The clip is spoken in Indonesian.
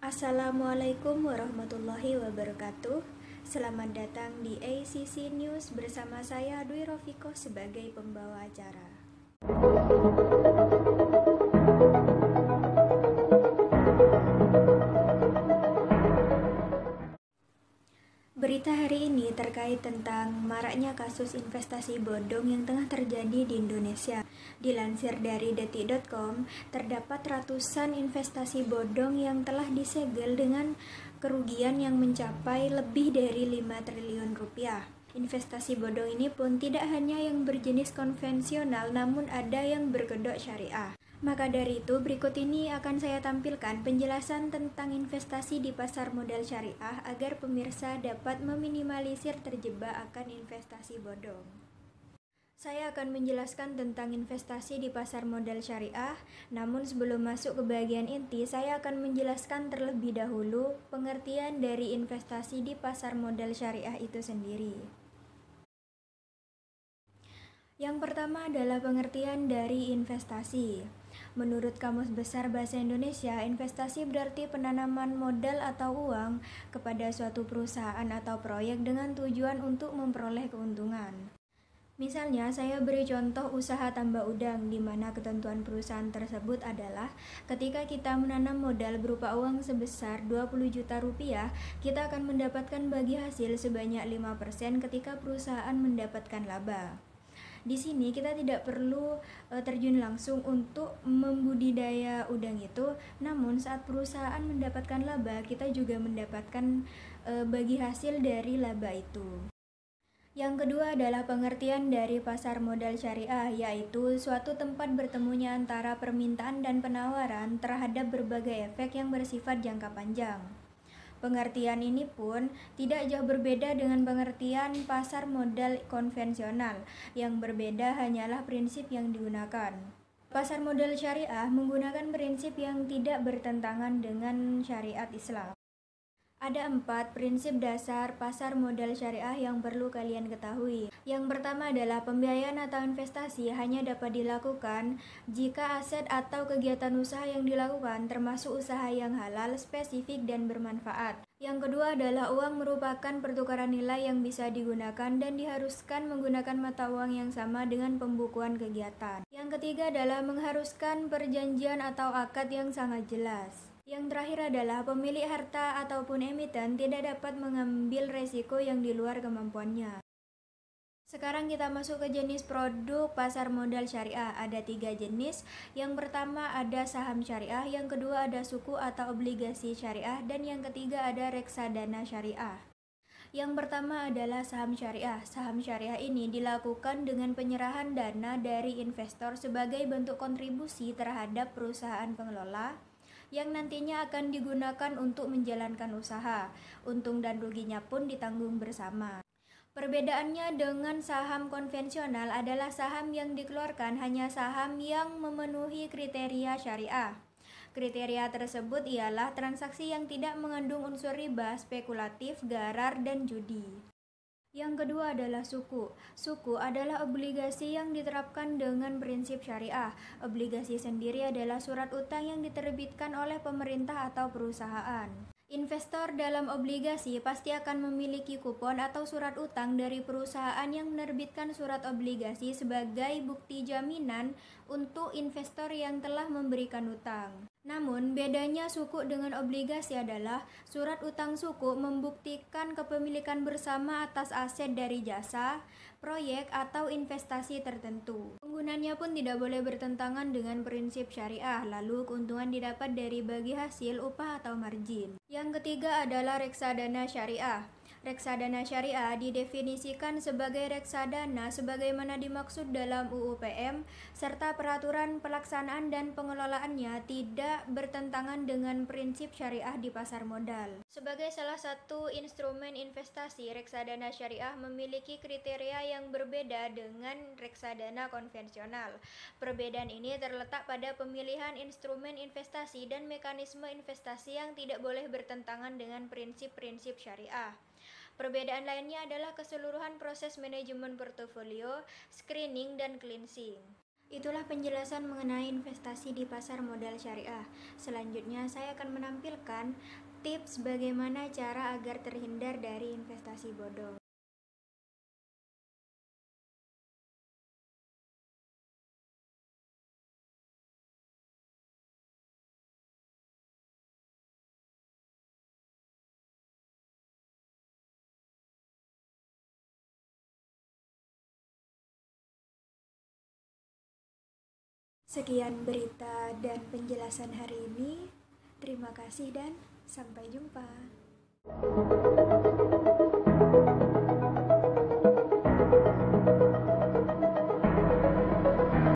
Assalamualaikum warahmatullahi wabarakatuh. Selamat datang di ACC News bersama saya Dwi Rofiko sebagai pembawa acara. Berita hari ini terkait tentang maraknya kasus investasi bodong yang tengah terjadi di Indonesia. Dilansir dari detik.com, terdapat ratusan investasi bodong yang telah disegel dengan kerugian yang mencapai lebih dari 5 triliun rupiah. Investasi bodong ini pun tidak hanya yang berjenis konvensional, namun ada yang berkedok syariah. Maka dari itu, berikut ini akan saya tampilkan penjelasan tentang investasi di pasar modal syariah agar pemirsa dapat meminimalisir terjebak akan investasi bodong. Saya akan menjelaskan tentang investasi di pasar modal syariah, namun sebelum masuk ke bagian inti, saya akan menjelaskan terlebih dahulu pengertian dari investasi di pasar modal syariah itu sendiri. Yang pertama adalah pengertian dari investasi. Menurut Kamus Besar Bahasa Indonesia, investasi berarti penanaman modal atau uang kepada suatu perusahaan atau proyek dengan tujuan untuk memperoleh keuntungan. Misalnya, saya beri contoh usaha tambak udang, di mana ketentuan perusahaan tersebut adalah ketika kita menanam modal berupa uang sebesar 20 juta rupiah, kita akan mendapatkan bagi hasil sebanyak 5% ketika perusahaan mendapatkan laba. Di sini kita tidak perlu terjun langsung untuk membudidaya udang itu, namun saat perusahaan mendapatkan laba, kita juga mendapatkan bagi hasil dari laba itu. Yang kedua adalah pengertian dari pasar modal syariah, yaitu suatu tempat bertemunya antara permintaan dan penawaran terhadap berbagai efek yang bersifat jangka panjang. Pengertian ini pun tidak jauh berbeda dengan pengertian pasar modal konvensional. Yang berbeda hanyalah prinsip yang digunakan. Pasar modal syariah menggunakan prinsip yang tidak bertentangan dengan syariat Islam. Ada 4 prinsip dasar pasar modal syariah yang perlu kalian ketahui. Yang pertama adalah pembiayaan atau investasi hanya dapat dilakukan jika aset atau kegiatan usaha yang dilakukan termasuk usaha yang halal, spesifik, dan bermanfaat. Yang kedua adalah uang merupakan pertukaran nilai yang bisa digunakan dan diharuskan menggunakan mata uang yang sama dengan pembukuan kegiatan. Yang ketiga adalah mengharuskan perjanjian atau akad yang sangat jelas. Yang terakhir adalah pemilik harta ataupun emiten tidak dapat mengambil resiko yang di luar kemampuannya. Sekarang kita masuk ke jenis produk pasar modal syariah. Ada 3 jenis. Yang pertama ada saham syariah, yang kedua ada suku atau obligasi syariah, dan yang ketiga ada reksadana syariah. Yang pertama adalah saham syariah. Saham syariah ini dilakukan dengan penyerahan dana dari investor sebagai bentuk kontribusi terhadap perusahaan pengelola yang nantinya akan digunakan untuk menjalankan usaha. Untung dan ruginya pun ditanggung bersama. Perbedaannya dengan saham konvensional adalah saham yang dikeluarkan hanya saham yang memenuhi kriteria syariah. Kriteria tersebut ialah transaksi yang tidak mengandung unsur riba, spekulatif, garar, dan judi. Yang kedua adalah suku. Suku adalah obligasi yang diterapkan dengan prinsip syariah. Obligasi sendiri adalah surat utang yang diterbitkan oleh pemerintah atau perusahaan. Investor dalam obligasi pasti akan memiliki kupon atau surat utang dari perusahaan yang menerbitkan surat obligasi sebagai bukti jaminan untuk investor yang telah memberikan utang. Namun, bedanya suku dengan obligasi adalah surat utang suku membuktikan kepemilikan bersama atas aset dari jasa, proyek, atau investasi tertentu. Penggunanya pun tidak boleh bertentangan dengan prinsip syariah, lalu keuntungan didapat dari bagi hasil, upah, atau margin. Yang ketiga adalah reksadana syariah. Reksadana syariah didefinisikan sebagai reksadana sebagaimana dimaksud dalam UU PM serta peraturan pelaksanaan dan pengelolaannya tidak bertentangan dengan prinsip syariah di pasar modal. Sebagai salah satu instrumen investasi, reksadana syariah memiliki kriteria yang berbeda dengan reksadana konvensional. Perbedaan ini terletak pada pemilihan instrumen investasi dan mekanisme investasi yang tidak boleh bertentangan dengan prinsip-prinsip syariah. Perbedaan lainnya adalah keseluruhan proses manajemen portofolio, screening, dan cleansing. Itulah penjelasan mengenai investasi di pasar modal syariah. Selanjutnya saya akan menampilkan tips bagaimana cara agar terhindar dari investasi bodong. Sekian berita dan penjelasan hari ini. Terima kasih dan sampai jumpa.